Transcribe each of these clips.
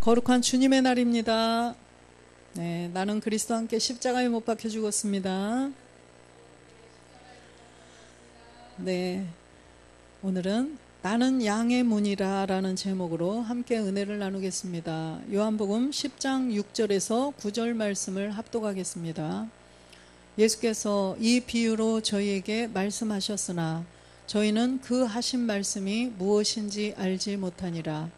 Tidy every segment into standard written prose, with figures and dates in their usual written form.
거룩한 주님의 날입니다. 네, 나는 그리스도와 함께 십자가에 못 박혀 죽었습니다. 네, 오늘은 나는 양의 문이라 라는 제목으로 함께 은혜를 나누겠습니다. 요한복음 10장 6절에서 9절 말씀을 합독하겠습니다. 예수께서 이 비유로 저희에게 말씀하셨으나 저희는 그 하신 말씀이 무엇인지 알지 못하니라.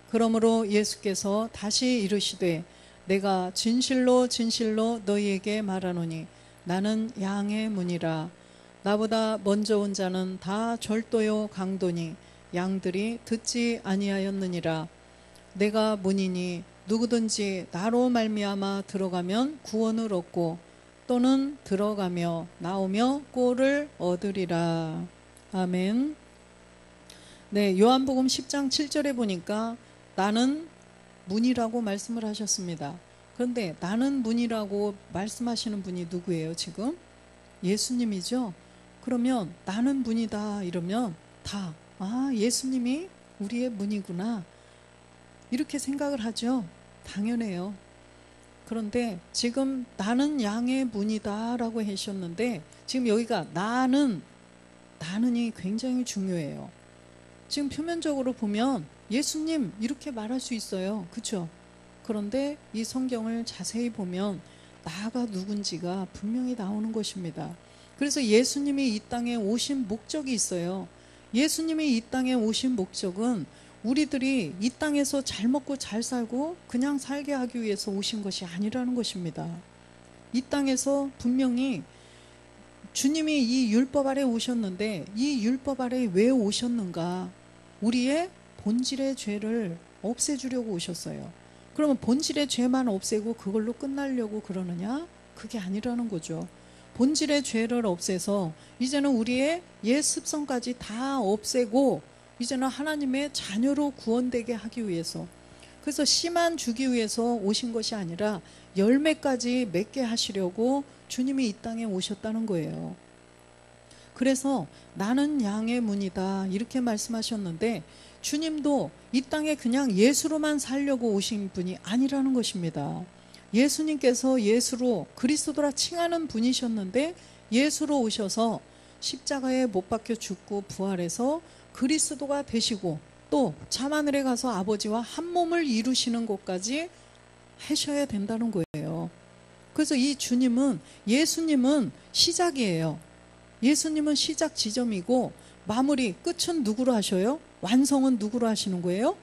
그러므로 예수께서 다시 이르시되 내가 진실로 진실로 너희에게 말하노니 나는 양의 문이라. 나보다 먼저 온 자는 다 절도요 강도니 양들이 듣지 아니하였느니라. 내가 문이니 누구든지 나로 말미암아 들어가면 구원을 얻고 또는 들어가며 나오며 꼴을 얻으리라. 아멘. 네, 요한복음 10장 7절에 보니까 나는 문이라고 말씀을 하셨습니다. 그런데 나는 문이라고 말씀하시는 분이 누구예요 지금? 예수님이죠. 그러면 나는 문이다 이러면 다 예수님이 우리의 문이구나 이렇게 생각을 하죠. 당연해요. 그런데 지금 나는 양의 문이다 라고 하셨는데 지금 여기가 나는이 굉장히 중요해요. 지금 표면적으로 보면 예수님 이렇게 말할 수 있어요. 그렇죠? 그런데 이 성경을 자세히 보면 나가 누군지가 분명히 나오는 것입니다. 그래서 예수님이 이 땅에 오신 목적이 있어요. 예수님이 이 땅에 오신 목적은 우리들이 이 땅에서 잘 먹고 잘 살고 그냥 살게 하기 위해서 오신 것이 아니라는 것입니다. 이 땅에서 분명히 주님이 이 율법 아래 오셨는데 이 율법 아래 왜 오셨는가? 우리의 본질의 죄를 없애주려고 오셨어요. 그러면 본질의 죄만 없애고 그걸로 끝나려고 그러느냐? 그게 아니라는 거죠. 본질의 죄를 없애서 이제는 우리의 옛 습성까지 다 없애고 이제는 하나님의 자녀로 구원되게 하기 위해서, 그래서 씨만 주기 위해서 오신 것이 아니라 열매까지 맺게 하시려고 주님이 이 땅에 오셨다는 거예요. 그래서 나는 양의 문이다 이렇게 말씀하셨는데 주님도 이 땅에 그냥 예수로만 살려고 오신 분이 아니라는 것입니다. 예수님께서 예수로 그리스도라 칭하는 분이셨는데 예수로 오셔서 십자가에 못 박혀 죽고 부활해서 그리스도가 되시고 또 참하늘에 가서 아버지와 한 몸을 이루시는 것까지 하셔야 된다는 거예요. 그래서 이 주님은, 예수님은 시작이에요. 예수님은 시작 지점이고 마무리 끝은 누구로 하셔요? 완성은 누구로 하시는 거예요?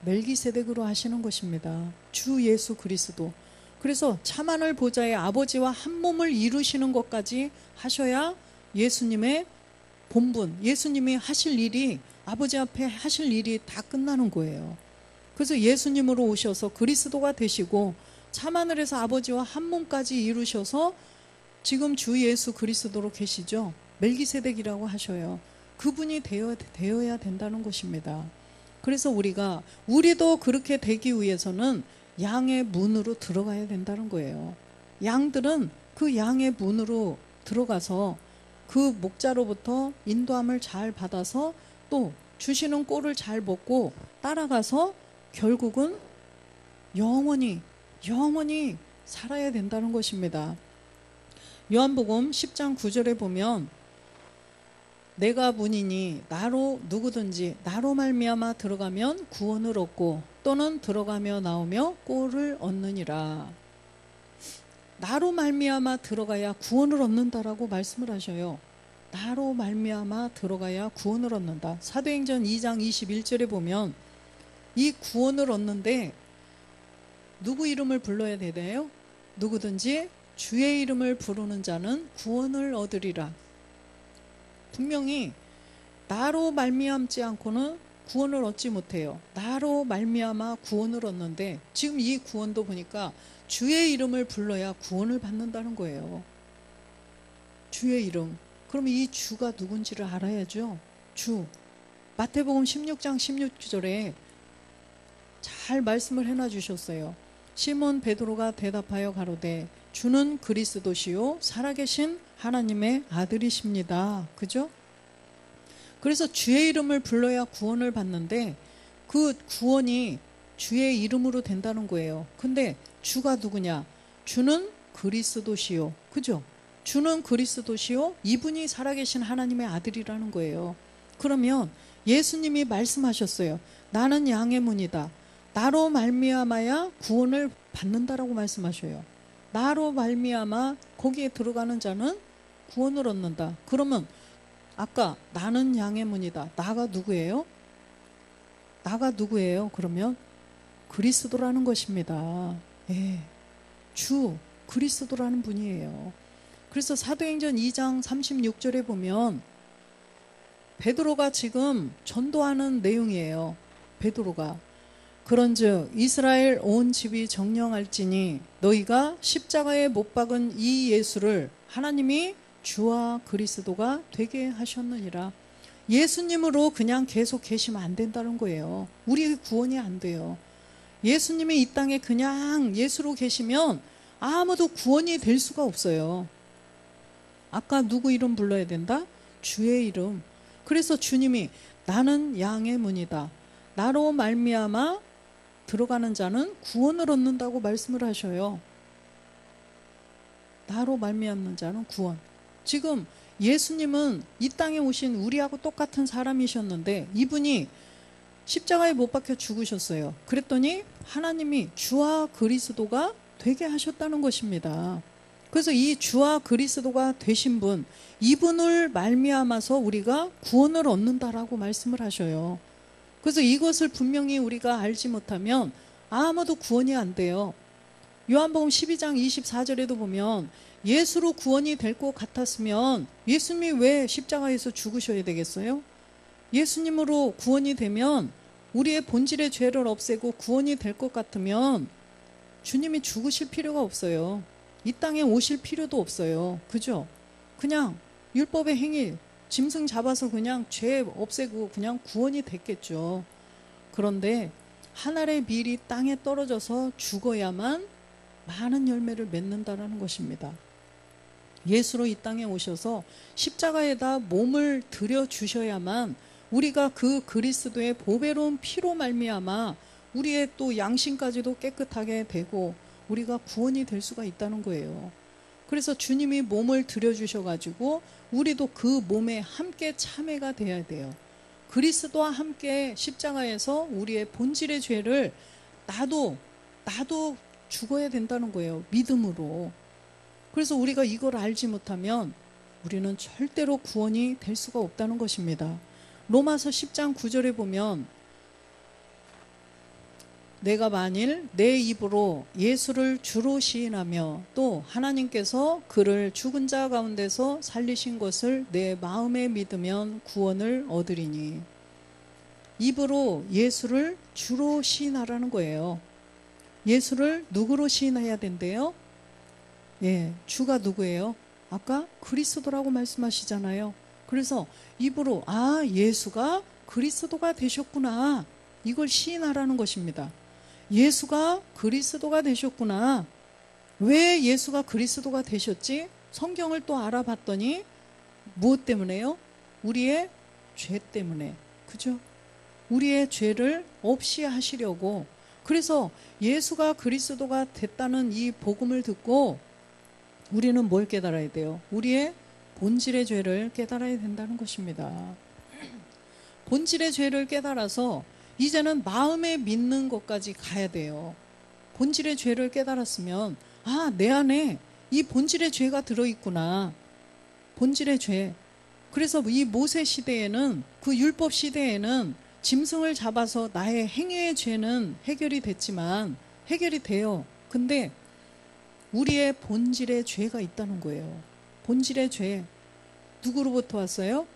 멜기세덱으로 하시는 것입니다. 주 예수 그리스도. 그래서 참하늘 보좌의 아버지와 한 몸을 이루시는 것까지 하셔야 예수님의 본분, 예수님이 하실 일이, 아버지 앞에 하실 일이 다 끝나는 거예요. 그래서 예수님으로 오셔서 그리스도가 되시고 참하늘에서 아버지와 한 몸까지 이루셔서 지금 주 예수 그리스도로 계시죠. 멜기세덱이라고 하셔요. 그분이 되어야 된다는 것입니다. 그래서 우리도 그렇게 되기 위해서는 양의 문으로 들어가야 된다는 거예요. 양들은 그 양의 문으로 들어가서 그 목자로부터 인도함을 잘 받아서 또 주시는 꼴을 잘 먹고 따라가서 결국은 영원히 살아야 된다는 것입니다. 요한복음 10장 9절에 보면 내가 문이니 누구든지 나로 말미암아 들어가면 구원을 얻고 또는 들어가며 나오며 꼴을 얻느니라. 나로 말미암아 들어가야 구원을 얻는다라고 말씀을 하셔요. 나로 말미암아 들어가야 구원을 얻는다. 사도행전 2장 21절에 보면 이 구원을 얻는데 누구 이름을 불러야 되나요? 누구든지 주의 이름을 부르는 자는 구원을 얻으리라. 분명히 나로 말미암지 않고는 구원을 얻지 못해요. 나로 말미암아 구원을 얻는데 지금 이 구원도 보니까 주의 이름을 불러야 구원을 받는다는 거예요. 주의 이름. 그럼 이 주가 누군지를 알아야죠. 주. 마태복음 16장 16절에 잘 말씀을 해놔 주셨어요. 시몬 베드로가 대답하여 가로되 주는 그리스도시요 살아계신 하나님의 아들이십니다. 그죠? 그래서 주의 이름을 불러야 구원을 받는데 그 구원이 주의 이름으로 된다는 거예요. 근데 주가 누구냐? 주는 그리스도시요. 그죠? 주는 그리스도시요. 이분이 살아계신 하나님의 아들이라는 거예요. 그러면 예수님이 말씀하셨어요. 나는 양의 문이다. 나로 말미암아야 구원을 받는다라고 말씀하셔요. 나로 말미암아 거기에 들어가는 자는 구원을 얻는다. 그러면 아까 나는 양의 문이다. 나가 누구예요? 나가 누구예요? 그러면 그리스도라는 것입니다. 예, 주 그리스도라는 분이에요. 그래서 사도행전 2장 36절에 보면 베드로가 지금 전도하는 내용이에요. 베드로가 그런즉 이스라엘 온 집이 정령할지니 너희가 십자가에 못 박은 이 예수를 하나님이 주와 그리스도가 되게 하셨느니라. 예수님으로 그냥 계속 계시면 안 된다는 거예요. 우리 구원이 안 돼요. 예수님이 이 땅에 그냥 예수로 계시면 아무도 구원이 될 수가 없어요. 아까 누구 이름 불러야 된다? 주의 이름. 그래서 주님이 나는 양의 문이다. 나로 말미암아 들어가는 자는 구원을 얻는다고 말씀을 하셔요. 나로 말미암는 자는 구원. 지금 예수님은 이 땅에 오신 우리하고 똑같은 사람이셨는데 이분이 십자가에 못 박혀 죽으셨어요. 그랬더니 하나님이 주와 그리스도가 되게 하셨다는 것입니다. 그래서 이 주와 그리스도가 되신 분, 이분을 말미암아서 우리가 구원을 얻는다라고 말씀을 하셔요. 그래서 이것을 분명히 우리가 알지 못하면 아무도 구원이 안 돼요. 요한복음 12장 24절에도 보면 예수로 구원이 될 것 같았으면 예수님이 왜 십자가에서 죽으셔야 되겠어요? 예수님으로 구원이 되면 우리의 본질의 죄를 없애고 구원이 될 것 같으면 주님이 죽으실 필요가 없어요. 이 땅에 오실 필요도 없어요. 그죠? 그냥 율법의 행위, 짐승 잡아서 그냥 죄 없애고 그냥 구원이 됐겠죠. 그런데 하늘의 밀이 땅에 떨어져서 죽어야만 많은 열매를 맺는다라는 것입니다. 예수로 이 땅에 오셔서 십자가에다 몸을 들여주셔야만 우리가 그 그리스도의 보배로운 피로 말미암아 우리의 또 양심까지도 깨끗하게 되고 우리가 구원이 될 수가 있다는 거예요. 그래서 주님이 몸을 들여주셔가지고 우리도 그 몸에 함께 참회가 돼야 돼요. 그리스도와 함께 십자가에서 우리의 본질의 죄를 나도 죽어야 된다는 거예요. 믿음으로. 그래서 우리가 이걸 알지 못하면 우리는 절대로 구원이 될 수가 없다는 것입니다. 로마서 10장 9절에 보면 내가 만일 내 입으로 예수를 주로 시인하며 또 하나님께서 그를 죽은 자 가운데서 살리신 것을 내 마음에 믿으면 구원을 얻으리니. 입으로 예수를 주로 시인하라는 거예요. 예수를 누구로 시인해야 된대요? 예, 주가 누구예요? 아까 그리스도라고 말씀하시잖아요. 그래서 입으로 예수가 그리스도가 되셨구나. 이걸 시인하라는 것입니다. 예수가 그리스도가 되셨구나. 왜 예수가 그리스도가 되셨지? 성경을 또 알아봤더니 무엇 때문에요? 우리의 죄 때문에. 그죠? 우리의 죄를 없이 하시려고. 그래서 예수가 그리스도가 됐다는 이 복음을 듣고 우리는 뭘 깨달아야 돼요? 우리의 본질의 죄를 깨달아야 된다는 것입니다. 본질의 죄를 깨달아서 이제는 마음에 믿는 것까지 가야 돼요. 본질의 죄를 깨달았으면 내 안에 이 본질의 죄가 들어있구나. 본질의 죄. 그래서 이 모세 시대에는, 그 율법 시대에는 짐승을 잡아서 나의 행위의 죄는 해결이 됐지만 해결이 돼요. 근데 우리의 본질의 죄가 있다는 거예요. 본질의 죄. 누구로부터 왔어요?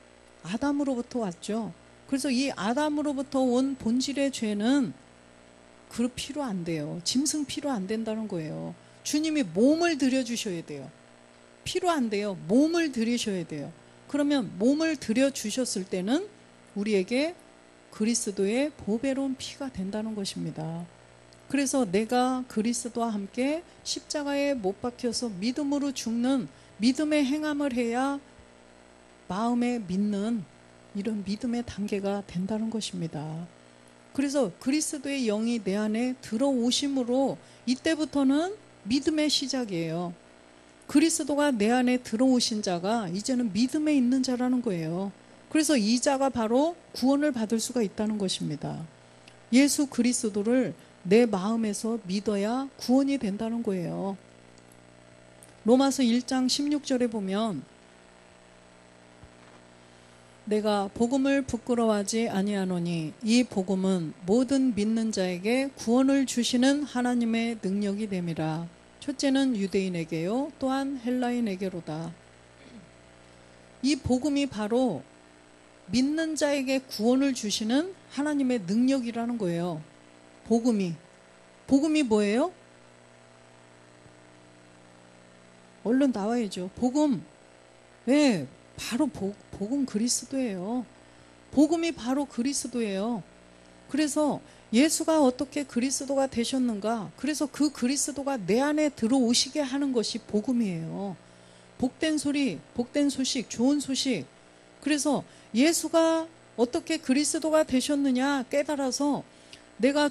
아담으로부터 왔죠. 그래서 이 아담으로부터 온 본질의 죄는 그 피로 안 돼요. 짐승 피로 안 된다는 거예요. 주님이 몸을 들여주셔야 돼요. 피로 안 돼요. 몸을 들이셔야 돼요. 그러면 몸을 들여주셨을 때는 우리에게 그리스도의 보배로운 피가 된다는 것입니다. 그래서 내가 그리스도와 함께 십자가에 못 박혀서 믿음으로 죽는 믿음의 행함을 해야 마음에 믿는 이런 믿음의 단계가 된다는 것입니다. 그래서 그리스도의 영이 내 안에 들어오심으로 이때부터는 믿음의 시작이에요. 그리스도가 내 안에 들어오신 자가 이제는 믿음에 있는 자라는 거예요. 그래서 이 자가 바로 구원을 받을 수가 있다는 것입니다. 예수 그리스도를 내 마음에서 믿어야 구원이 된다는 거예요. 로마서 1장 16절에 보면 내가 복음을 부끄러워하지 아니하노니 이 복음은 모든 믿는 자에게 구원을 주시는 하나님의 능력이 됨이라. 첫째는 유대인에게요 또한 헬라인에게로다. 이 복음이 바로 믿는 자에게 구원을 주시는 하나님의 능력이라는 거예요. 복음이 뭐예요? 얼른 나와야죠. 복음. 네, 바로 복음 그리스도예요. 복음이 바로 그리스도예요. 그래서 예수가 어떻게 그리스도가 되셨는가? 그래서 그 그리스도가 내 안에 들어오시게 하는 것이 복음이에요. 복된 소리, 복된 소식, 좋은 소식. 그래서 예수가 어떻게 그리스도가 되셨느냐 깨달아서 내가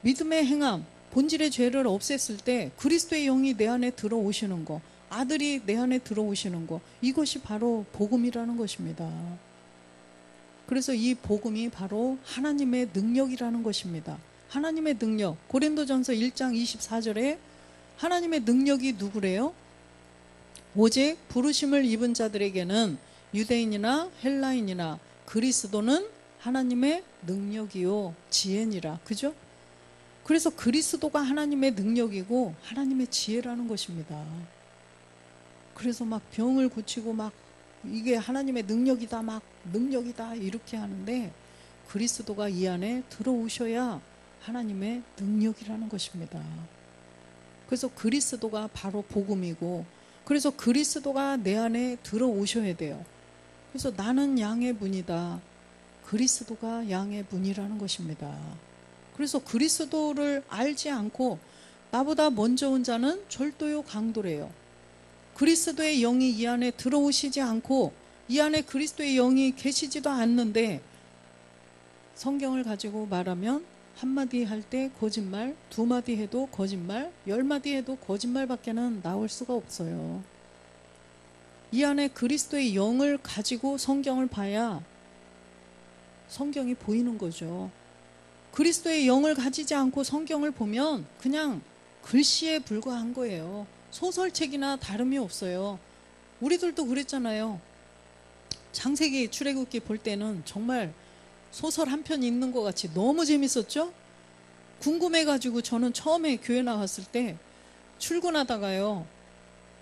믿음의 행함, 본질의 죄를 없앴을 때 그리스도의 영이 내 안에 들어오시는 거, 아들이 내 안에 들어오시는 거, 이것이 바로 복음이라는 것입니다. 그래서 이 복음이 바로 하나님의 능력이라는 것입니다. 하나님의 능력. 고린도전서 1장 24절에 하나님의 능력이 누구래요? 오직 부르심을 입은 자들에게는 유대인이나 헬라인이나 그리스도는 하나님의 능력이요 지혜니라. 그죠? 그래서 그리스도가 하나님의 능력이고 하나님의 지혜라는 것입니다. 그래서 막 병을 고치고 막 이게 하나님의 능력이다, 막 능력이다 이렇게 하는데 그리스도가 이 안에 들어오셔야 하나님의 능력이라는 것입니다. 그래서 그리스도가 바로 복음이고, 그래서 그리스도가 내 안에 들어오셔야 돼요. 그래서 나는 양의 분이다. 그리스도가 양의 분이라는 것입니다. 그래서 그리스도를 알지 않고 나보다 먼저 온 자는 절도요 강도래요. 그리스도의 영이 이 안에 들어오시지 않고 이 안에 그리스도의 영이 계시지도 않는데 성경을 가지고 말하면 한마디 할 때 거짓말, 두마디 해도 거짓말, 열마디 해도 거짓말밖에는 나올 수가 없어요. 이 안에 그리스도의 영을 가지고 성경을 봐야 성경이 보이는 거죠. 그리스도의 영을 가지지 않고 성경을 보면 그냥 글씨에 불과한 거예요. 소설책이나 다름이 없어요. 우리들도 그랬잖아요. 창세기 출애굽기 볼 때는 정말 소설 한 편 읽는 것 같이 너무 재밌었죠? 궁금해가지고 저는 처음에 교회 나왔을 때 출근하다가요.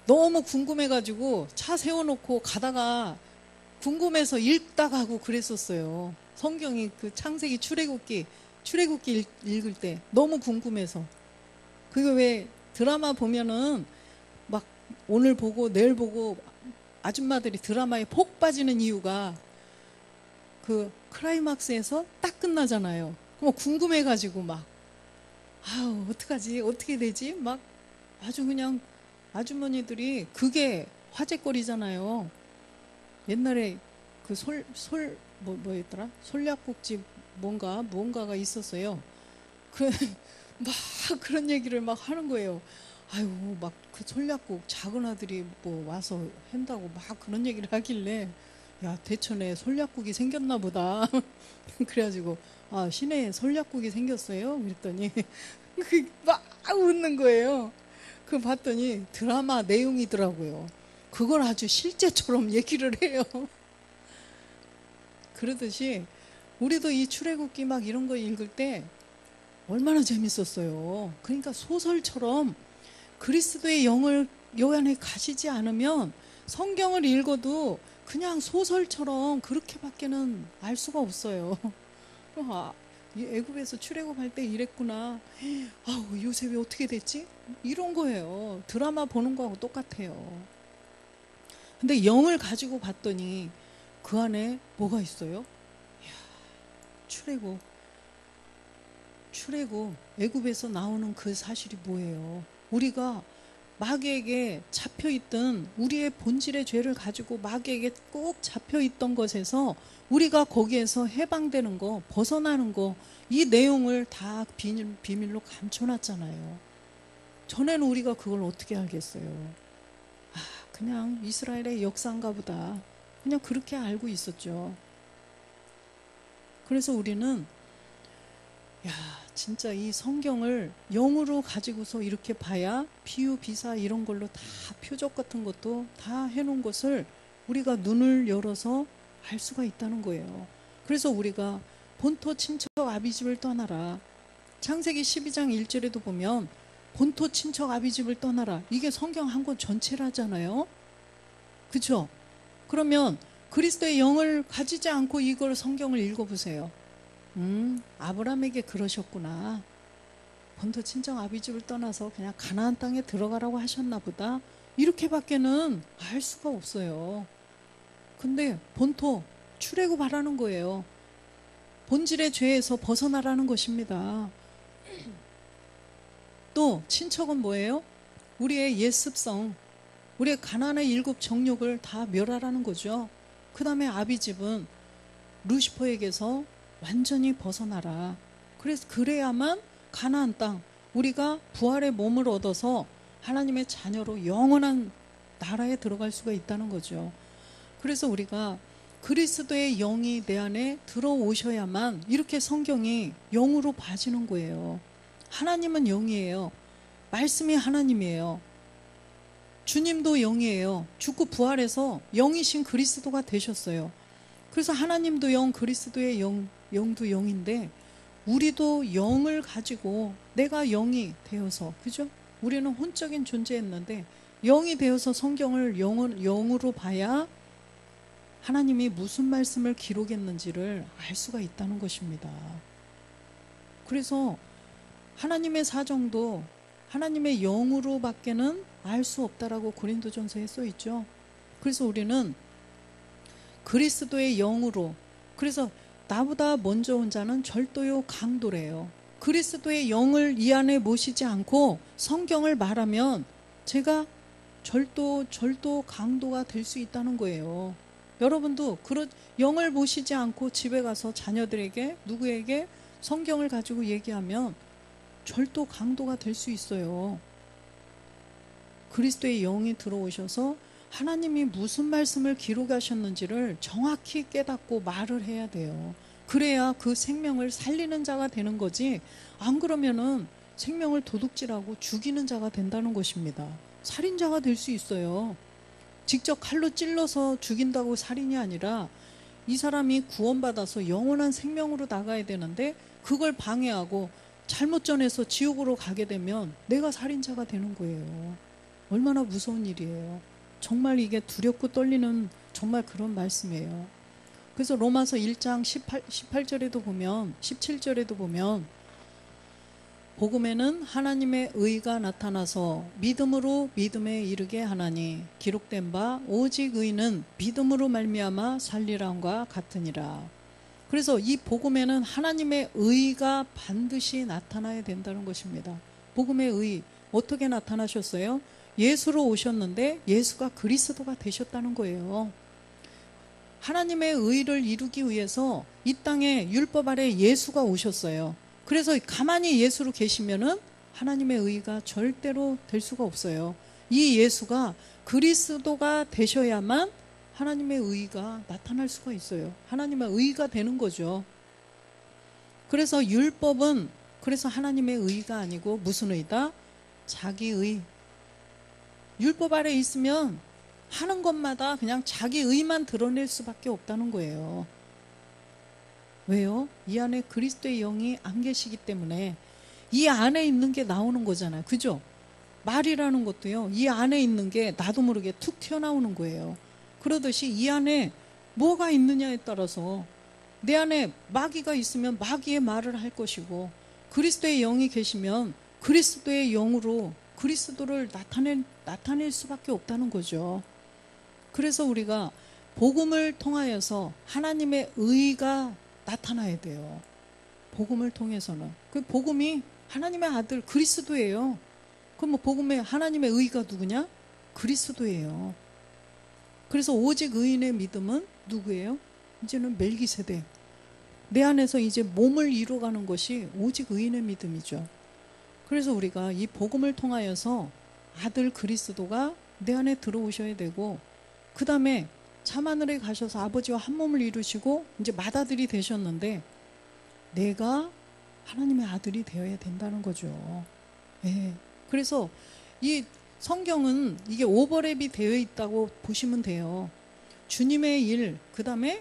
너무 궁금해가지고 차 세워놓고 가다가 궁금해서 읽다 가고 그랬었어요. 성경이 그 창세기 출애굽기 읽을 때 너무 궁금해서. 그게 왜 드라마 보면은 막 오늘 보고 내일 보고 아줌마들이 드라마에 폭 빠지는 이유가 그 클라이막스에서 딱 끝나잖아요. 그럼 궁금해가지고 막 아우 어떡하지 어떻게 되지 막 아주 그냥 아주머니들이 그게 화제거리잖아요. 옛날에 그 뭐였더라? 솔약국집 무언가가 있었어요. 막 그런 얘기를 막 하는 거예요. 아유 막 그 솔약국 작은 아들이 뭐 와서 한다고 막 그런 얘기를 하길래 야 대천에 솔약국이 생겼나 보다. 그래가지고 아 시내에 솔약국이 생겼어요. 그랬더니 막 웃는 거예요. 그 봤더니 드라마 내용이더라고요. 그걸 아주 실제처럼 얘기를 해요. 그러듯이 우리도 이 출애굽기 막 이런 거 읽을 때 얼마나 재밌었어요. 그러니까 소설처럼 그리스도의 영을 요 안에 가시지 않으면 성경을 읽어도 그냥 소설처럼 그렇게밖에는 알 수가 없어요. 애굽에서 출애굽할 때 이랬구나. 아우 요새 왜 어떻게 됐지? 이런 거예요. 드라마 보는 거하고 똑같아요. 근데 영을 가지고 봤더니 그 안에 뭐가 있어요? 이야, 출애굽 애굽에서 나오는 그 사실이 뭐예요? 우리가 마귀에게 잡혀있던 우리의 본질의 죄를 가지고 마귀에게 꼭 잡혀있던 것에서 우리가 거기에서 해방되는 거, 벗어나는 거, 이 내용을 다 비밀로 감춰놨잖아요. 전에는 우리가 그걸 어떻게 알겠어요? 그냥 이스라엘의 역사인가 보다. 그냥 그렇게 알고 있었죠. 그래서 우리는 진짜 이 성경을 영으로 가지고서 이렇게 봐야 비유, 비사 이런 걸로 다 표적 같은 것도 다 해놓은 것을 우리가 눈을 열어서 알 수가 있다는 거예요. 그래서 우리가 본토 친척 아비집을 떠나라. 창세기 12장 1절에도 보면 본토 친척 아비집을 떠나라. 이게 성경 한 권 전체라잖아요. 그렇죠? 그러면 그리스도의 영을 가지지 않고 이걸 성경을 읽어보세요. 아브라함에게 그러셨구나. 본토 친척 아비집을 떠나서 그냥 가나안 땅에 들어가라고 하셨나 보다. 이렇게밖에는 알 수가 없어요. 근데 본토 출애굽하라는 거예요. 본질의 죄에서 벗어나라는 것입니다. 또 친척은 뭐예요? 우리의 옛 습성, 우리의 가나안의 7 정욕을 다 멸하라는 거죠. 그 다음에 아비집은 루시퍼에게서 완전히 벗어나라. 그래야만 가나안 땅, 우리가 부활의 몸을 얻어서 하나님의 자녀로 영원한 나라에 들어갈 수가 있다는 거죠. 그래서 우리가 그리스도의 영이 내 안에 들어오셔야만 이렇게 성경이 영으로 봐지는 거예요. 하나님은 영이에요. 말씀이 하나님이에요. 주님도 영이에요. 죽고 부활해서 영이신 그리스도가 되셨어요. 그래서 하나님도 영, 그리스도의 영도 영인데 우리도 영을 가지고 내가 영이 되어서, 그죠? 우리는 혼적인 존재였는데 영이 되어서 성경을 영으로 봐야 하나님이 무슨 말씀을 기록했는지를 알 수가 있다는 것입니다. 그래서 하나님의 사정도 하나님의 영으로 밖에는 알 수 없다라고 고린도전서에 써 있죠. 그래서 우리는 그리스도의 영으로, 그래서 나보다 먼저 온 자는 절도요 강도래요. 그리스도의 영을 이 안에 모시지 않고 성경을 말하면 제가 절도 강도가 될 수 있다는 거예요. 여러분도 영을 모시지 않고 집에 가서 자녀들에게, 누구에게 성경을 가지고 얘기하면 절도 강도가 될 수 있어요. 그리스도의 영이 들어오셔서 하나님이 무슨 말씀을 기록하셨는지를 정확히 깨닫고 말을 해야 돼요. 그래야 그 생명을 살리는 자가 되는 거지, 안 그러면은 생명을 도둑질하고 죽이는 자가 된다는 것입니다. 살인자가 될 수 있어요. 직접 칼로 찔러서 죽인다고 살인이 아니라 이 사람이 구원받아서 영원한 생명으로 나가야 되는데 그걸 방해하고 잘못 전해서 지옥으로 가게 되면 내가 살인자가 되는 거예요. 얼마나 무서운 일이에요. 정말 이게 두렵고 떨리는 정말 그런 말씀이에요. 그래서 로마서 1장 18절에도 보면, 17절에도 보면 복음에는 하나님의 의가 나타나서 믿음으로 믿음에 이르게 하나니 기록된 바 오직 의는 믿음으로 말미암아 살리람과 같으니라. 그래서 이 복음에는 하나님의 의가 반드시 나타나야 된다는 것입니다. 복음의 의 어떻게 나타나셨어요? 예수로 오셨는데 예수가 그리스도가 되셨다는 거예요. 하나님의 의를 이루기 위해서 이 땅에 율법 아래 예수가 오셨어요. 그래서 가만히 예수로 계시면은 하나님의 의가 절대로 될 수가 없어요. 이 예수가 그리스도가 되셔야만 하나님의 의가 나타날 수가 있어요. 하나님의 의가 되는 거죠. 그래서 율법은 그래서 하나님의 의가 아니고 무슨 의다? 자기 의. 율법 아래 있으면 하는 것마다 그냥 자기 의만 드러낼 수밖에 없다는 거예요. 왜요? 이 안에 그리스도의 영이 안 계시기 때문에 이 안에 있는 게 나오는 거잖아요. 그죠? 말이라는 것도요, 이 안에 있는 게 나도 모르게 툭 튀어나오는 거예요. 그러듯이 이 안에 뭐가 있느냐에 따라서 내 안에 마귀가 있으면 마귀의 말을 할 것이고 그리스도의 영이 계시면 그리스도의 영으로 그리스도를 나타낼 수밖에 없다는 거죠. 그래서 우리가 복음을 통하여서 하나님의 의가 나타나야 돼요. 복음을 통해서는. 그 복음이 하나님의 아들 그리스도예요. 그럼 뭐 복음의 하나님의 의가 누구냐? 그리스도예요. 그래서 오직 의인의 믿음은 누구예요? 이제는 멜기세덱. 내 안에서 이제 몸을 이루어가는 것이 오직 의인의 믿음이죠. 그래서 우리가 이 복음을 통하여서 아들 그리스도가 내 안에 들어오셔야 되고, 그 다음에 참하늘에 가셔서 아버지와 한 몸을 이루시고 이제 맏아들이 되셨는데 내가 하나님의 아들이 되어야 된다는 거죠. 예. 그래서 이 성경은 이게 오버랩이 되어 있다고 보시면 돼요. 주님의 일, 그 다음에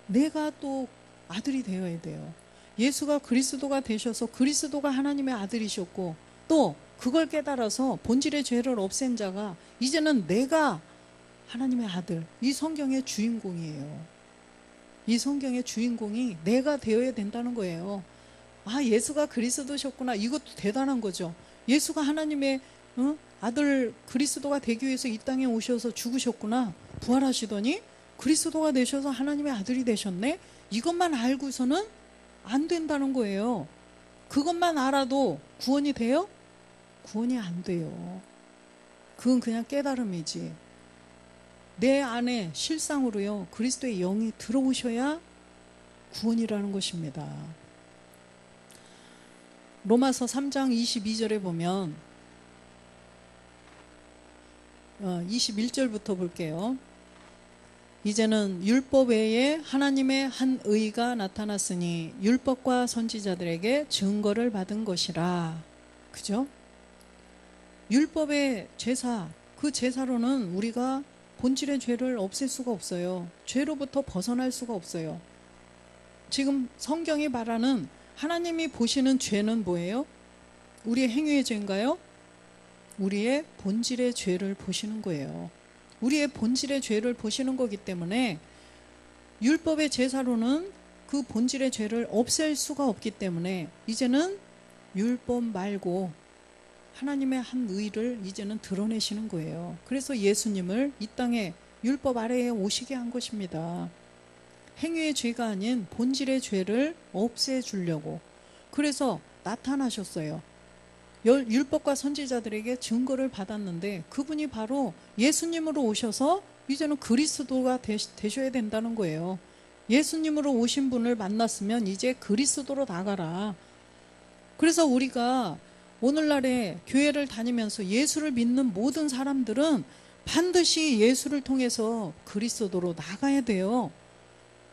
내가 또 아들이 되어야 돼요. 예수가 그리스도가 되셔서 그리스도가 하나님의 아들이셨고, 또 그걸 깨달아서 본질의 죄를 없앤 자가 이제는 내가 하나님의 아들, 이 성경의 주인공이에요. 이 성경의 주인공이 내가 되어야 된다는 거예요. 아, 예수가 그리스도셨구나. 이것도 대단한 거죠. 예수가 하나님의 아들 그리스도가 되기 위해서 이 땅에 오셔서 죽으셨구나. 부활하시더니 그리스도가 되셔서 하나님의 아들이 되셨네. 이것만 알고서는 안 된다는 거예요. 그것만 알아도 구원이 돼요? 구원이 안 돼요. 그건 그냥 깨달음이지. 내 안에 실상으로요, 그리스도의 영이 들어오셔야 구원이라는 것입니다. 로마서 3장 22절에 보면 21절부터 볼게요. 이제는 율법 외에 하나님의 한 의가 나타났으니 율법과 선지자들에게 증거를 받은 것이라. 그죠? 율법의 제사, 그 제사로는 우리가 본질의 죄를 없앨 수가 없어요. 죄로부터 벗어날 수가 없어요. 지금 성경이 말하는 하나님이 보시는 죄는 뭐예요? 우리의 행위의 죄인가요? 우리의 본질의 죄를 보시는 거예요. 우리의 본질의 죄를 보시는 거기 때문에 율법의 제사로는 그 본질의 죄를 없앨 수가 없기 때문에 이제는 율법 말고 하나님의 한 의를 이제는 드러내시는 거예요. 그래서 예수님을 이 땅에 율법 아래에 오시게 한 것입니다. 행위의 죄가 아닌 본질의 죄를 없애주려고. 그래서 나타나셨어요. 율법과 선지자들에게 증거를 받았는데 그분이 바로 예수님으로 오셔서 이제는 그리스도가 되셔야 된다는 거예요. 예수님으로 오신 분을 만났으면 이제 그리스도로 나가라. 그래서 우리가 오늘날에 교회를 다니면서 예수를 믿는 모든 사람들은 반드시 예수를 통해서 그리스도로 나가야 돼요.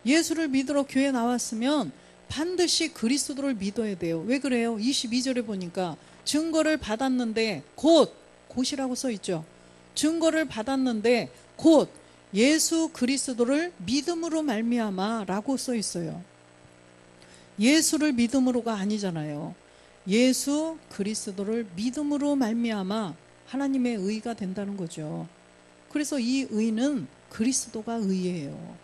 예수를 믿으러 교회 나왔으면 반드시 그리스도를 믿어야 돼요. 왜 그래요? 22절에 보니까 증거를 받았는데 곧이라고 써 있죠. 증거를 받았는데 곧 예수 그리스도를 믿음으로 말미암아라고 써 있어요. 예수를 믿음으로가 아니잖아요. 예수 그리스도를 믿음으로 말미암아 하나님의 의가 된다는 거죠. 그래서 이 의는 그리스도가 의예요.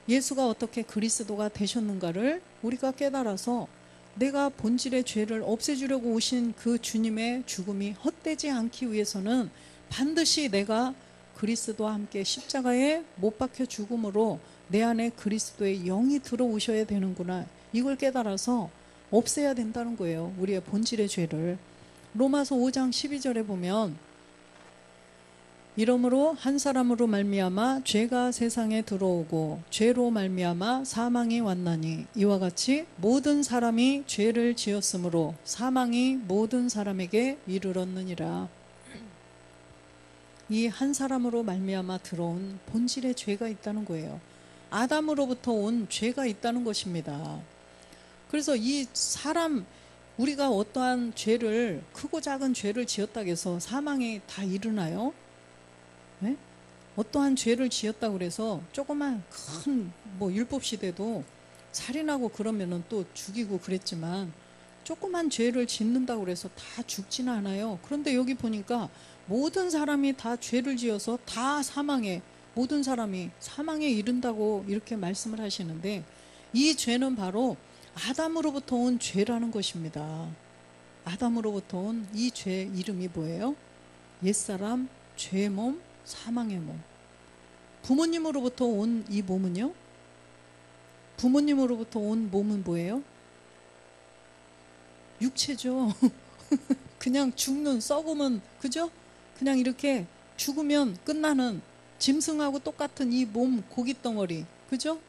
예수가 어떻게 그리스도가 되셨는가를 우리가 깨달아서 내가 본질의 죄를 없애주려고 오신 그 주님의 죽음이 헛되지 않기 위해서는 반드시 내가 그리스도와 함께 십자가에 못 박혀 죽음으로 내 안에 그리스도의 영이 들어오셔야 되는구나. 이걸 깨달아서 없애야 된다는 거예요. 우리의 본질의 죄를. 로마서 5장 12절에 보면 이러므로 한 사람으로 말미암아 죄가 세상에 들어오고 죄로 말미암아 사망이 왔나니 이와 같이 모든 사람이 죄를 지었으므로 사망이 모든 사람에게 이르렀느니라. 이 한 사람으로 말미암아 들어온 본질의 죄가 있다는 거예요. 아담으로부터 온 죄가 있다는 것입니다. 그래서 이 사람, 우리가 어떠한 죄를, 크고 작은 죄를 지었다고 해서 사망이 다 이르나요? 네? 어떠한 죄를 지었다고 그래서 조그만 큰 율법 시대도 살인하고 그러면은 또 죽이고 그랬지만 조그만 죄를 짓는다고 그래서 다 죽지는 않아요. 그런데 여기 보니까 모든 사람이 다 죄를 지어서 다 모든 사람이 사망에 이른다고 이렇게 말씀을 하시는데 이 죄는 바로 아담으로부터 온 죄라는 것입니다. 아담으로부터 온 이 죄 이름이 뭐예요? 옛사람, 죄의 몸, 사망의 몸. 부모님으로부터 온 이 몸은요? 부모님으로부터 온 몸은 뭐예요? 육체죠. 그냥 죽는, 썩으면, 그죠? 그냥 이렇게 죽으면 끝나는 짐승하고 똑같은 이 몸, 고깃덩어리, 그죠?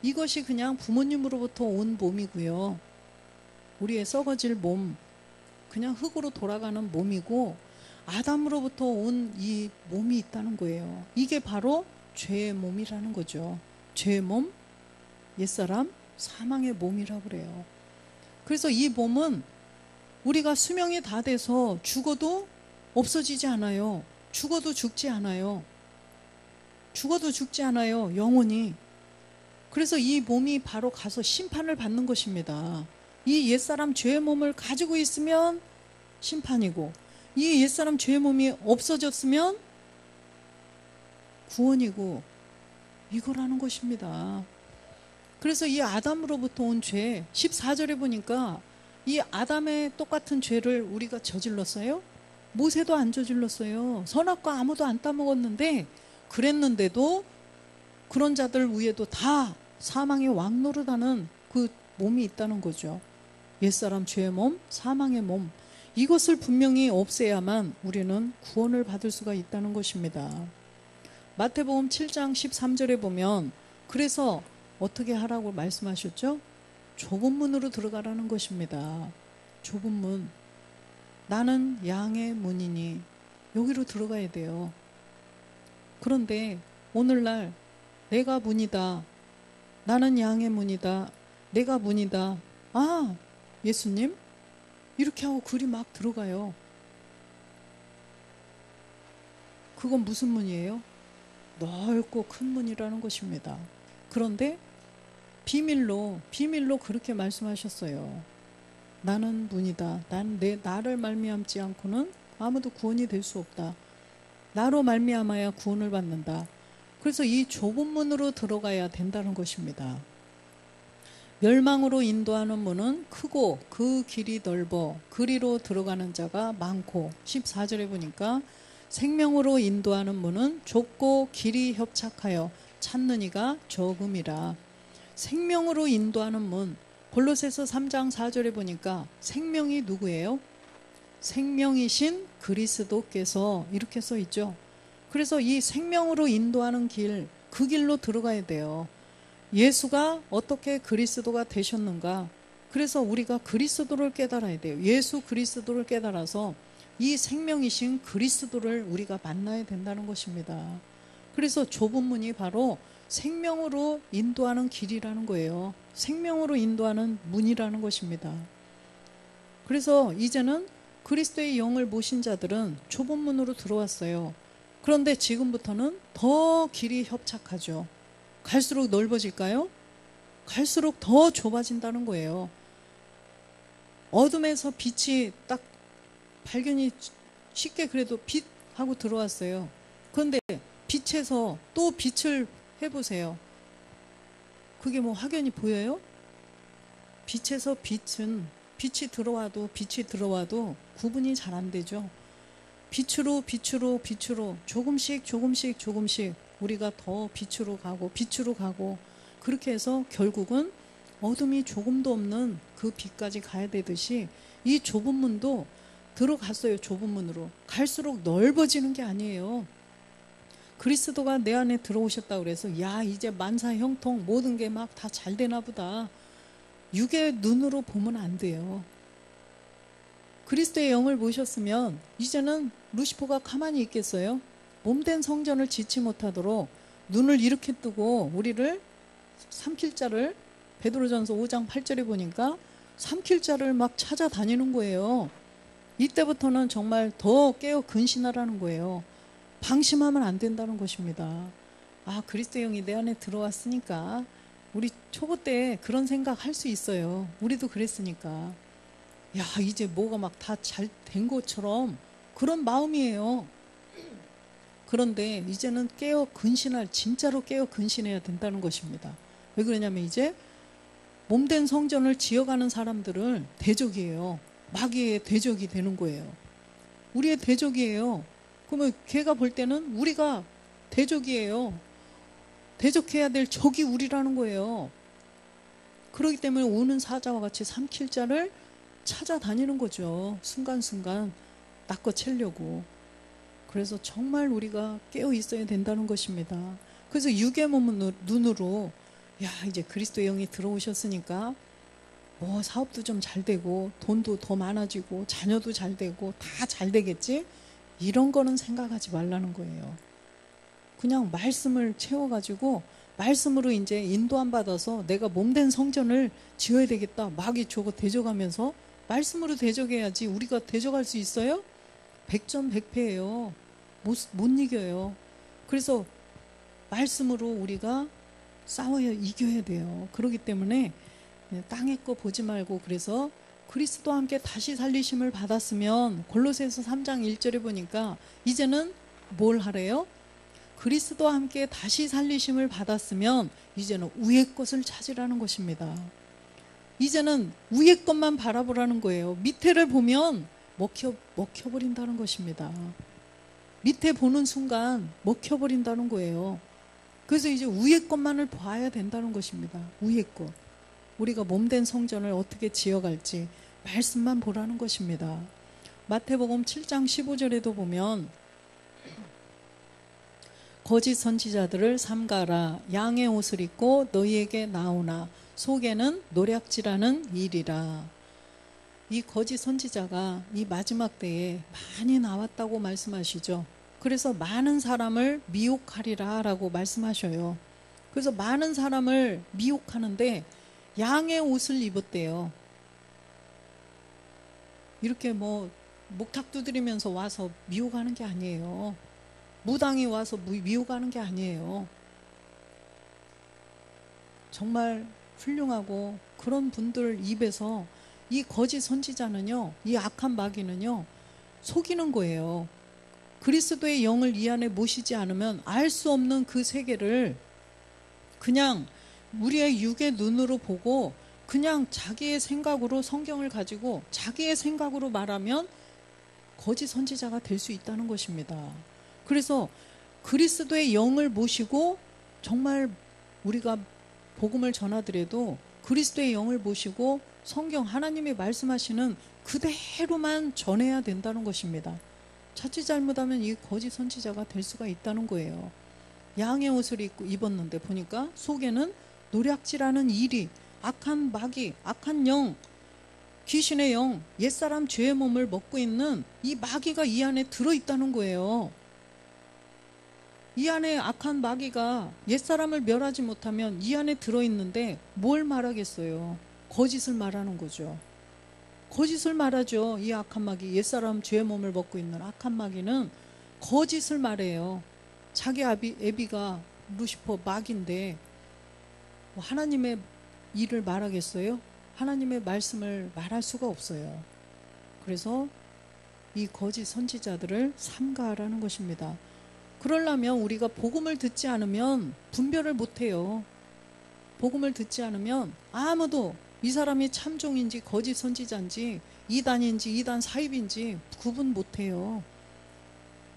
이것이 그냥 부모님으로부터 온 몸이고요. 우리의 썩어질 몸, 그냥 흙으로 돌아가는 몸이고, 아담으로부터 온 이 몸이 있다는 거예요. 이게 바로 죄의 몸이라는 거죠. 죄의 몸, 옛사람, 사망의 몸이라고 그래요. 그래서 이 몸은 우리가 수명이 다 돼서 죽어도 없어지지 않아요. 죽어도 죽지 않아요. 죽어도 죽지 않아요. 영원히. 그래서 이 몸이 바로 가서 심판을 받는 것입니다. 이 옛사람 죄의 몸을 가지고 있으면 심판이고, 이 옛사람 죄의 몸이 없어졌으면 구원이고, 이거라는 것입니다. 그래서 이 아담으로부터 온 죄, 14절에 보니까 이 아담의 똑같은 죄를 우리가 저질렀어요? 모세도 안 저질렀어요. 선악과 아무도 안 따먹었는데, 그랬는데도 그런 자들 위에도 다 사망의 왕노릇하는 그 몸이 있다는 거죠. 옛사람 죄의 몸, 사망의 몸, 이것을 분명히 없애야만 우리는 구원을 받을 수가 있다는 것입니다. 마태복음 7장 13절에 보면, 그래서 어떻게 하라고 말씀하셨죠? 좁은 문으로 들어가라는 것입니다. 좁은 문. 나는 양의 문이니 여기로 들어가야 돼요. 그런데 오늘날 내가 문이다. 나는 양의 문이다. 내가 문이다. 아, 예수님? 이렇게 하고 글이 막 들어가요. 그건 무슨 문이에요? 넓고 큰 문이라는 것입니다. 그런데 비밀로 그렇게 말씀하셨어요. 나는 문이다. 나를 말미암지 않고는 아무도 구원이 될 수 없다. 나로 말미암아야 구원을 받는다. 그래서 이 좁은 문으로 들어가야 된다는 것입니다. 멸망으로 인도하는 문은 크고 그 길이 넓어 그리로 들어가는 자가 많고, 14절에 보니까 생명으로 인도하는 문은 좁고 길이 협착하여 찾는 이가 적음이라. 생명으로 인도하는 문, 골로새서 3장 4절에 보니까 생명이 누구예요? 생명이신 그리스도께서, 이렇게 써 있죠. 그래서 이 생명으로 인도하는 길, 그 길로 들어가야 돼요. 예수가 어떻게 그리스도가 되셨는가? 그래서 우리가 그리스도를 깨달아야 돼요. 예수 그리스도를 깨달아서 이 생명이신 그리스도를 우리가 만나야 된다는 것입니다. 그래서 좁은 문이 바로 생명으로 인도하는 길이라는 거예요. 생명으로 인도하는 문이라는 것입니다. 그래서 이제는 그리스도의 영을 모신 자들은 좁은 문으로 들어왔어요. 그런데 지금부터는 더 길이 협착하죠. 갈수록 넓어질까요? 갈수록 더 좁아진다는 거예요. 어둠에서 빛이 딱 발견이 쉽게 그래도 빛 하고 들어왔어요. 그런데 빛에서 또 빛을 해보세요. 그게 뭐 확연히 보여요? 빛에서 빛이 들어와도 구분이 잘 안 되죠. 빛으로 조금씩 우리가 더 빛으로 가고 그렇게 해서 결국은 어둠이 조금도 없는 그 빛까지 가야 되듯이 이 좁은 문도 들어갔어요. 좁은 문으로. 갈수록 넓어지는 게 아니에요. 그리스도가 내 안에 들어오셨다고 그래서 야, 이제 만사 형통 모든 게 막 다 잘 되나 보다. 육의 눈으로 보면 안 돼요. 그리스도의 영을 모셨으면 이제는 루시퍼가 가만히 있겠어요? 몸된 성전을 짓지 못하도록 눈을 이렇게 뜨고 우리를 삼킬 자를, 베드로전서 5장 8절에 보니까 삼킬 자를 막 찾아다니는 거예요. 이때부터는 정말 더 깨어 근신하라는 거예요. 방심하면 안 된다는 것입니다. 아, 그리스도의 영이 내 안에 들어왔으니까 우리 초보 때 그런 생각 할 수 있어요. 우리도 그랬으니까. 야, 이제 뭐가 막 다 잘 된 것처럼 그런 마음이에요. 그런데 이제는 진짜로 깨어 근신해야 된다는 것입니다. 왜 그러냐면 이제 몸된 성전을 지어가는 사람들은 대적이에요. 마귀의 대적이 되는 거예요. 우리의 대적이에요. 그러면 걔가 볼 때는 우리가 대적이에요. 대적해야 될 적이 우리라는 거예요. 그렇기 때문에 오는 사자와 같이 삼킬 자를 찾아다니는 거죠. 순간순간 낚아채려고. 그래서 정말 우리가 깨어 있어야 된다는 것입니다. 그래서 육의 몸 눈으로 야, 이제 그리스도의 영이 들어오셨으니까 뭐 사업도 좀 잘 되고 돈도 더 많아지고 자녀도 잘 되고 다 잘 되겠지? 이런 거는 생각하지 말라는 거예요. 그냥 말씀을 채워가지고 말씀으로 이제 인도함 받아서 내가 몸된 성전을 지어야 되겠다. 마귀 저거 대적하면서 말씀으로 대적해야지 우리가 대적할 수 있어요? 100점 100패예요. 못 이겨요. 그래서 말씀으로 우리가 싸워야 이겨야 돼요. 그렇기 때문에 땅의 거 보지 말고 그래서 그리스도와 함께 다시 살리심을 받았으면 골로새서 3장 1절에 보니까 이제는 뭘 하래요? 그리스도와 함께 다시 살리심을 받았으면 이제는 위의 것을 찾으라는 것입니다. 이제는 위의 것만 바라보라는 거예요. 밑에를 보면 먹혀버린다는 것입니다. 밑에 보는 순간 먹혀버린다는 거예요. 그래서 이제 위의 것만을 봐야 된다는 것입니다. 위의 것. 우리가 몸된 성전을 어떻게 지어갈지 말씀만 보라는 것입니다. 마태복음 7장 15절에도 보면 거짓 선지자들을 삼가라. 양의 옷을 입고 너희에게 나오나 속에는 노략질하는 일이라. 이 거짓 선지자가 이 마지막 때에 많이 나왔다고 말씀하시죠. 그래서 많은 사람을 미혹하리라 라고 말씀하셔요. 그래서 많은 사람을 미혹하는데 양의 옷을 입었대요. 이렇게 뭐 목탁 두드리면서 와서 미혹하는 게 아니에요. 무당이 와서 미혹하는 게 아니에요. 정말 훌륭하고 그런 분들 입에서 이 거짓 선지자는요, 이 악한 마귀는요, 속이는 거예요. 그리스도의 영을 이 안에 모시지 않으면 알 수 없는 그 세계를 그냥 우리의 육의 눈으로 보고 그냥 자기의 생각으로 성경을 가지고 자기의 생각으로 말하면 거짓 선지자가 될 수 있다는 것입니다. 그래서 그리스도의 영을 모시고 정말 우리가 복음을 전하더라도 그리스도의 영을 모시고 성경 하나님이 말씀하시는 그대로만 전해야 된다는 것입니다. 자칫 잘못하면 이 거짓 선지자가 될 수가 있다는 거예요. 양의 옷을 입었는데 보니까 속에는 노략질하는 일이 악한 마귀, 악한 영, 귀신의 영, 옛사람 죄의 몸을 먹고 있는 이 마귀가 이 안에 들어있다는 거예요. 이 안에 악한 마귀가 옛사람을 멸하지 못하면 이 안에 들어있는데 뭘 말하겠어요? 거짓을 말하는 거죠. 거짓을 말하죠. 이 악한 마귀, 옛사람 죄의 몸을 먹고 있는 악한 마귀는 거짓을 말해요. 자기 애비가 루시퍼 마귀인데 뭐 하나님의 일을 말하겠어요? 하나님의 말씀을 말할 수가 없어요. 그래서 이 거짓 선지자들을 삼가하라는 것입니다. 그러려면 우리가 복음을 듣지 않으면 분별을 못해요. 복음을 듣지 않으면 아무도 이 사람이 참종인지 거짓 선지자인지 이단인지 이단 사입인지 구분 못해요.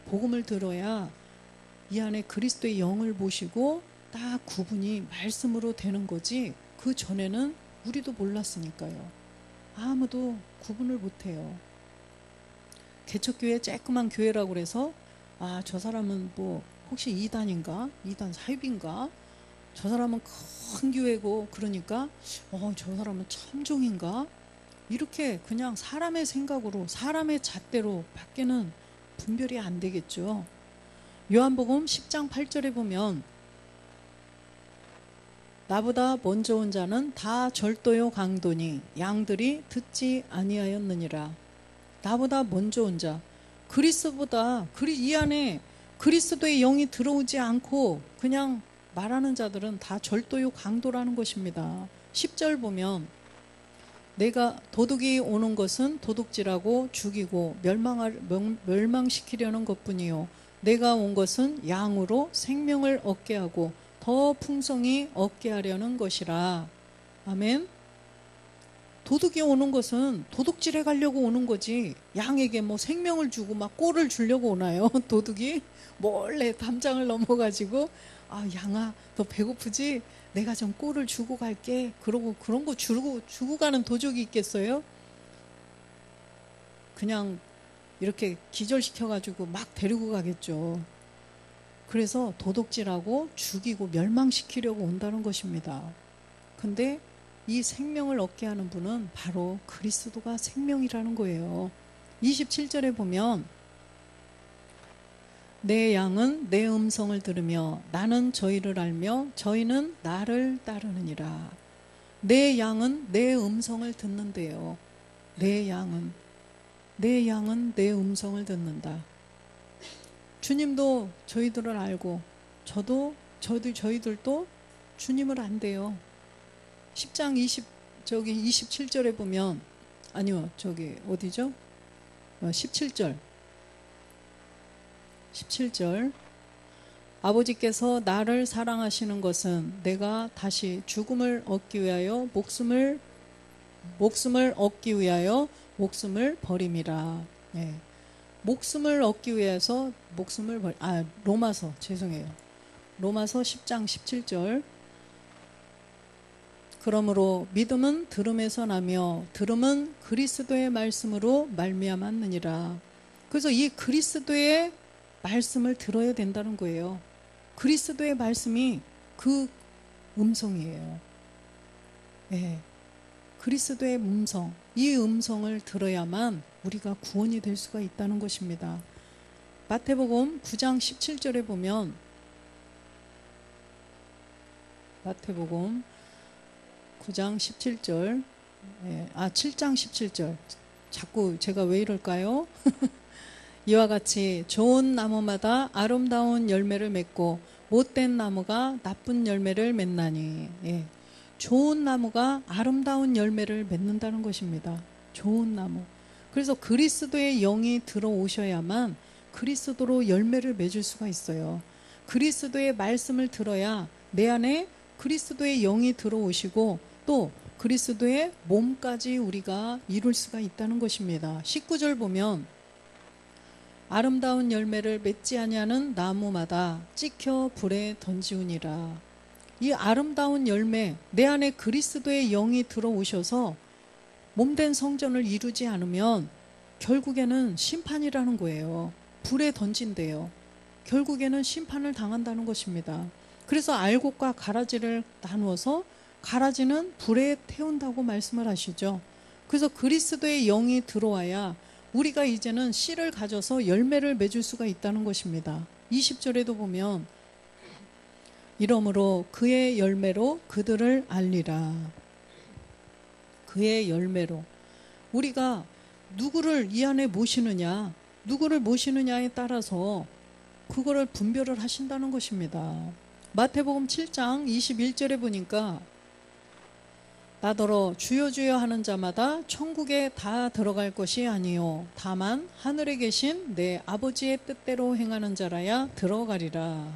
복음을 들어야 이 안에 그리스도의 영을 모시고 딱 구분이 말씀으로 되는 거지 그 전에는 우리도 몰랐으니까요. 아무도 구분을 못해요. 개척교회 쬐끄만 교회라고 그래서 아, 저 사람은 뭐 혹시 이단인가? 이단 사입인가? 저 사람은 큰 교회고 그러니까 저 사람은 참종인가? 이렇게 그냥 사람의 생각으로 사람의 잣대로 밖에는 분별이 안 되겠죠. 요한복음 10장 8절에 보면 나보다 먼저 온 자는 다 절도요 강도니 양들이 듣지 아니하였느니라. 나보다 먼저 온 자, 그리스도보다 이 안에 그리스도의 영이 들어오지 않고 그냥 말하는 자들은 다 절도요 강도라는 것입니다. 10절 보면 내가 도둑이 오는 것은 도둑질하고 죽이고 멸망시키려는 것뿐이요 내가 온 것은 양으로 생명을 얻게 하고 더 풍성히 얻게 하려는 것이라. 아멘. 도둑이 오는 것은 도둑질해 가려고 오는 거지 양에게 뭐 생명을 주고 막 꼴을 주려고 오나요? 도둑이 몰래 담장을 넘어가지고 아 양아 너 배고프지? 내가 좀 꼴을 주고 갈게. 그러고 그런 거 주고 가는 도둑이 있겠어요? 그냥 이렇게 기절시켜가지고 막 데리고 가겠죠. 그래서 도둑질하고 죽이고 멸망시키려고 온다는 것입니다. 근데 이 생명을 얻게 하는 분은 바로 그리스도가 생명이라는 거예요. 27절에 보면 내 양은 내 음성을 들으며 나는 저희를 알며 저희는 나를 따르느니라. 내 양은 내 음성을 듣는데요. 내 양은 내 음성을 듣는다. 주님도 저희들을 알고 저희들도 주님을 안대요. 10장 27절에 보면 아니요 어디죠? 17절 아버지께서 나를 사랑하시는 것은 내가 다시 죽음을 얻기 위하여 목숨을 얻기 위하여 목숨을 버림이라. 예. 목숨을 얻기 위해서 로마서 10장 17절. 그러므로 믿음은 들음에서 나며 들음은 그리스도의 말씀으로 말미암았느니라. 그래서 이 그리스도의 말씀을 들어야 된다는 거예요. 그리스도의 말씀이 그 음성이에요. 네. 그리스도의 음성, 이 음성을 들어야만 우리가 구원이 될 수가 있다는 것입니다. 마태복음 9장 17절에 보면 마태복음 9장 17절 7장 17절 자꾸 제가 왜 이럴까요? 이와 같이 좋은 나무마다 아름다운 열매를 맺고 못된 나무가 나쁜 열매를 맺나니. 예. 좋은 나무가 아름다운 열매를 맺는다는 것입니다. 좋은 나무. 그래서 그리스도의 영이 들어오셔야만 그리스도로 열매를 맺을 수가 있어요. 그리스도의 말씀을 들어야 내 안에 그리스도의 영이 들어오시고 또 그리스도의 몸까지 우리가 이룰 수가 있다는 것입니다. 19절 보면 아름다운 열매를 맺지 아니하는 나무마다 찍혀 불에 던지우니라. 이 아름다운 열매, 내 안에 그리스도의 영이 들어오셔서 몸된 성전을 이루지 않으면 결국에는 심판이라는 거예요. 불에 던진대요. 결국에는 심판을 당한다는 것입니다. 그래서 알곡과 가라지를 나누어서 가라지는 불에 태운다고 말씀을 하시죠. 그래서 그리스도의 영이 들어와야 우리가 이제는 씨를 가져서 열매를 맺을 수가 있다는 것입니다. 20절에도 보면 이러므로 그의 열매로 그들을 알리라. 그의 열매로 우리가 누구를 이 안에 모시느냐, 누구를 모시느냐에 따라서 그거를 분별을 하신다는 것입니다. 마태복음 7장 21절에 보니까 나더러 주여 주여 하는 자마다 천국에 다 들어갈 것이 아니요 다만 하늘에 계신 내 아버지의 뜻대로 행하는 자라야 들어가리라.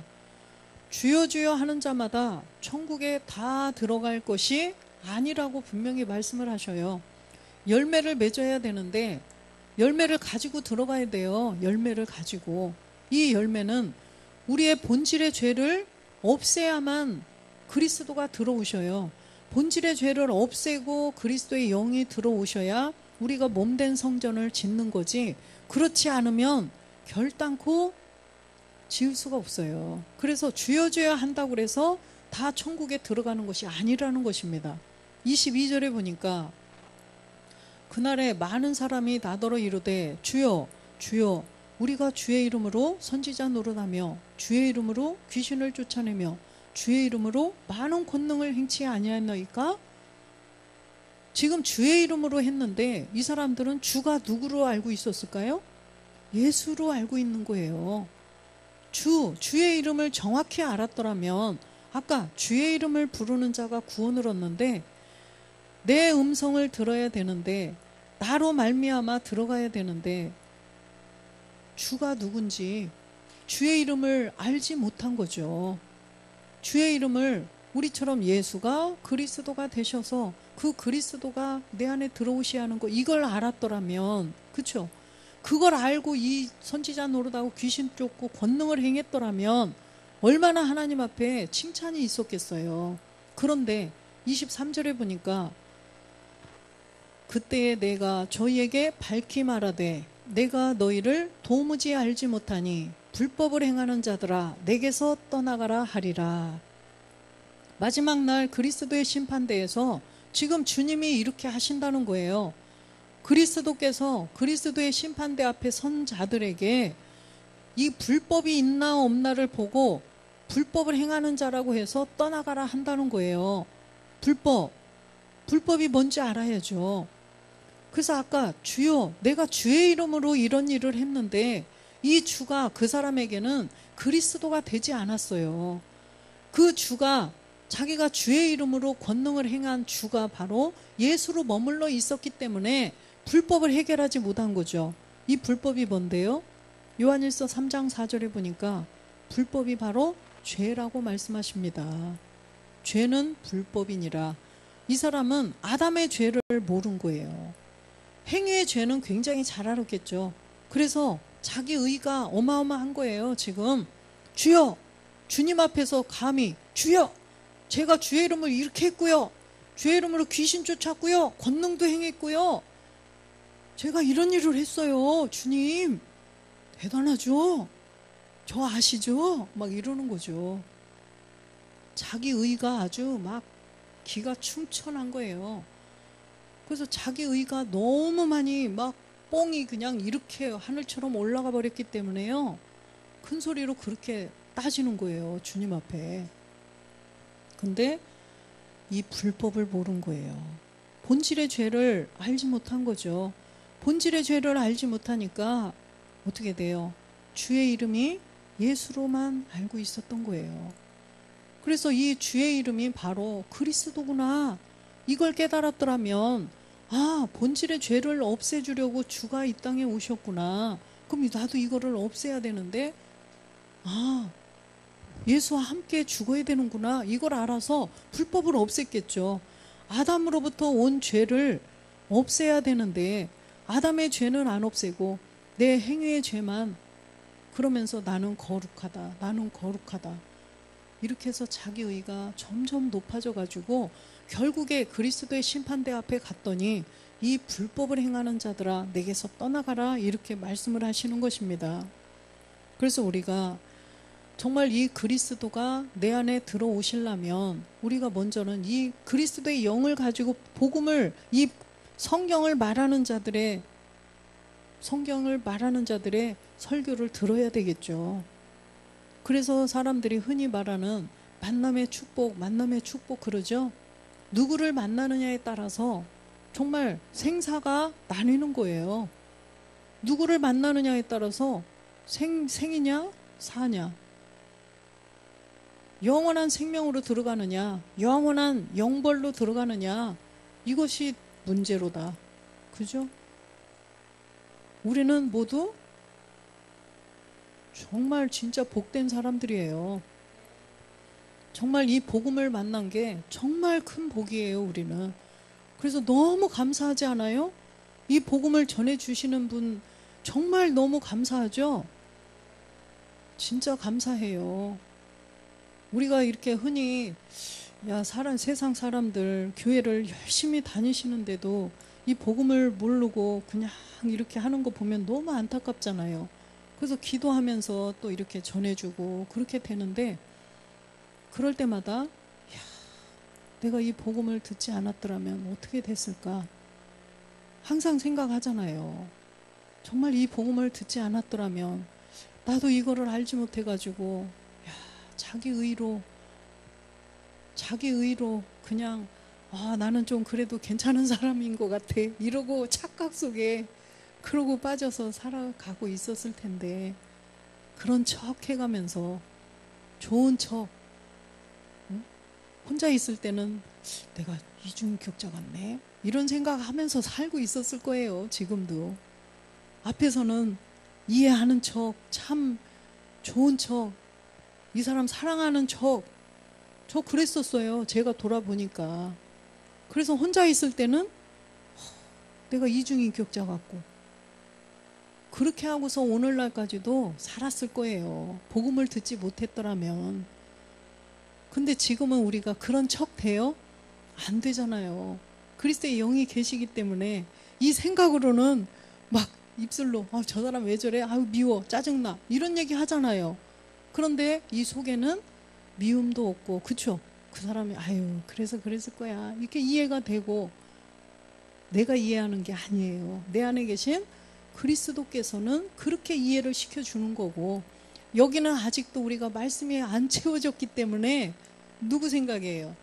주여 주여 하는 자마다 천국에 다 들어갈 것이 아니라고 분명히 말씀을 하셔요. 열매를 맺어야 되는데 열매를 가지고 들어가야 돼요. 열매를 가지고. 이 열매는 우리의 본질의 죄를 없애야만 그리스도가 들어오셔요. 본질의 죄를 없애고 그리스도의 영이 들어오셔야 우리가 몸된 성전을 짓는 거지, 그렇지 않으면 결단코 지을 수가 없어요. 그래서 주여 주여 한다고 해서 다 천국에 들어가는 것이 아니라는 것입니다. 22절에 보니까 그날에 많은 사람이 나더러 이르되 주여 주여 우리가 주의 이름으로 선지자 노릇하며 주의 이름으로 귀신을 쫓아내며 주의 이름으로 많은 권능을 행치 아니하였나이까? 지금 주의 이름으로 했는데 이 사람들은 주가 누구로 알고 있었을까요? 예수로 알고 있는 거예요. 주의 이름을 정확히 알았더라면 아까 주의 이름을 부르는 자가 구원을 얻는데 내 음성을 들어야 되는데 나로 말미암아 들어가야 되는데 주가 누군지 주의 이름을 알지 못한 거죠. 주의 이름을 우리처럼 예수가 그리스도가 되셔서 그 그리스도가 내 안에 들어오셔야 하는 거 이걸 알았더라면, 그렇죠? 그걸 알고 이 선지자 노릇하고 귀신 쫓고 권능을 행했더라면 얼마나 하나님 앞에 칭찬이 있었겠어요. 그런데 23절에 보니까 그때에 내가 저희에게 밝히 말하되 내가 너희를 도무지 알지 못하니 불법을 행하는 자들아 내게서 떠나가라 하리라. 마지막 날 그리스도의 심판대에서 지금 주님이 이렇게 하신다는 거예요. 그리스도께서 그리스도의 심판대 앞에 선 자들에게 이 불법이 있나 없나를 보고 불법을 행하는 자라고 해서 떠나가라 한다는 거예요. 불법이 뭔지 알아야죠. 그래서 아까 주여 내가 주의 이름으로 이런 일을 했는데 이 주가 그 사람에게는 그리스도가 되지 않았어요. 그 주가 자기가 주의 이름으로 권능을 행한 주가 바로 예수로 머물러 있었기 때문에 불법을 해결하지 못한 거죠. 이 불법이 뭔데요? 요한일서 3장 4절에 보니까 불법이 바로 죄라고 말씀하십니다. 죄는 불법이니라. 이 사람은 아담의 죄를 모른 거예요. 행위의 죄는 굉장히 잘 알았겠죠. 그래서 자기 의가 어마어마한 거예요. 지금 주여, 주님 앞에서 감히 주여, 제가 주의 이름을 이렇게 했고요, 주의 이름으로 귀신 쫓았고요, 권능도 행했고요, 제가 이런 일을 했어요. 주님 대단하죠? 저 아시죠? 막 이러는 거죠. 자기 의가 아주 막 기가 충천한 거예요. 그래서 자기 의가 너무 많이 막 뽕이 그냥 이렇게 하늘처럼 올라가 버렸기 때문에요. 큰 소리로 그렇게 따지는 거예요. 주님 앞에. 근데 이 불법을 모른 거예요. 본질의 죄를 알지 못한 거죠. 본질의 죄를 알지 못하니까 어떻게 돼요? 주의 이름이 예수로만 알고 있었던 거예요. 그래서 이 주의 이름이 바로 그리스도구나, 이걸 깨달았더라면 아, 본질의 죄를 없애주려고 주가 이 땅에 오셨구나. 그럼 나도 이거를 없애야 되는데 아, 예수와 함께 죽어야 되는구나, 이걸 알아서 불법을 없앴겠죠. 아담으로부터 온 죄를 없애야 되는데 아담의 죄는 안 없애고 내 행위의 죄만, 그러면서 나는 거룩하다, 나는 거룩하다, 이렇게 해서 자기 의가 점점 높아져 가지고 결국에 그리스도의 심판대 앞에 갔더니 이 불법을 행하는 자들아 내게서 떠나가라, 이렇게 말씀을 하시는 것입니다. 그래서 우리가 정말 이 그리스도가 내 안에 들어오시려면 우리가 먼저는 이 그리스도의 영을 가지고 복음을, 이 성경을 말하는 자들의 설교를 들어야 되겠죠. 그래서 사람들이 흔히 말하는 만남의 축복 그러죠. 누구를 만나느냐에 따라서 정말 생사가 나뉘는 거예요. 누구를 만나느냐에 따라서 생이냐 사냐, 영원한 생명으로 들어가느냐 영원한 영벌로 들어가느냐, 이것이 문제로다. 그죠? 우리는 모두 정말 진짜 복된 사람들이에요. 정말 이 복음을 만난 게 정말 큰 복이에요, 우리는. 그래서 너무 감사하지 않아요? 이 복음을 전해주시는 분 정말 너무 감사하죠? 진짜 감사해요. 우리가 이렇게 흔히 세상 사람들 교회를 열심히 다니시는데도 이 복음을 모르고 그냥 이렇게 하는 거 보면 너무 안타깝잖아요. 그래서 기도하면서 또 이렇게 전해주고 그렇게 되는데, 그럴 때마다 내가 이 복음을 듣지 않았더라면 어떻게 됐을까 항상 생각하잖아요. 정말 이 복음을 듣지 않았더라면 나도 이거를 알지 못해가지고 자기 의로 그냥 나는 좀 그래도 괜찮은 사람인 것 같아, 이러고 착각 속에 그러고 빠져서 살아가고 있었을 텐데, 그런 척 해가면서 좋은 척, 응? 혼자 있을 때는 내가 이중인격자 같네, 이런 생각하면서 살고 있었을 거예요. 지금도 앞에서는 이해하는 척, 참 좋은 척, 이 사람 사랑하는 척, 저 그랬었어요. 제가 돌아보니까. 그래서 혼자 있을 때는 내가 이중인격자 같고, 그렇게 하고서 오늘날까지도 살았을 거예요. 복음을 듣지 못했더라면. 근데 지금은 우리가 그런 척 돼요? 안 되잖아요. 그리스도의 영이 계시기 때문에 이 생각으로는 막 입술로 저 사람 왜 저래? 아유 미워, 짜증나 이런 얘기 하잖아요. 그런데 이 속에는 미움도 없고, 그쵸? 그 사람이 아유 그래서 그랬을 거야 이렇게 이해가 되고, 내가 이해하는 게 아니에요. 내 안에 계신 그리스도께서는 그렇게 이해를 시켜주는 거고, 여기는 아직도 우리가 말씀이 안 채워졌기 때문에 누구 생각이에요?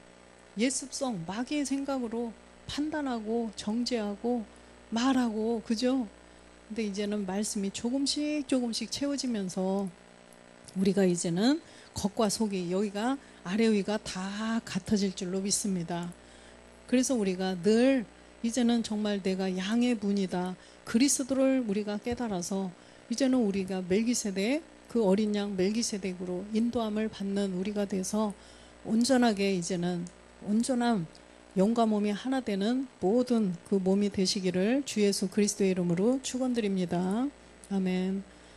예습성, 마귀의 생각으로 판단하고 정죄하고 말하고, 그죠? 근데 이제는 말씀이 조금씩 조금씩 채워지면서 우리가 이제는 겉과 속이, 여기가 아래 위가 다 같아질 줄로 믿습니다. 그래서 우리가 늘 이제는 정말 내가 양의 분이다, 그리스도를 우리가 깨달아서 이제는 우리가 멜기세덱, 그 어린 양 멜기세덱으로 인도함을 받는 우리가 돼서 온전하게 이제는 온전한 영과 몸이 하나 되는 모든 그 몸이 되시기를 주 예수 그리스도의 이름으로 축원드립니다. 아멘.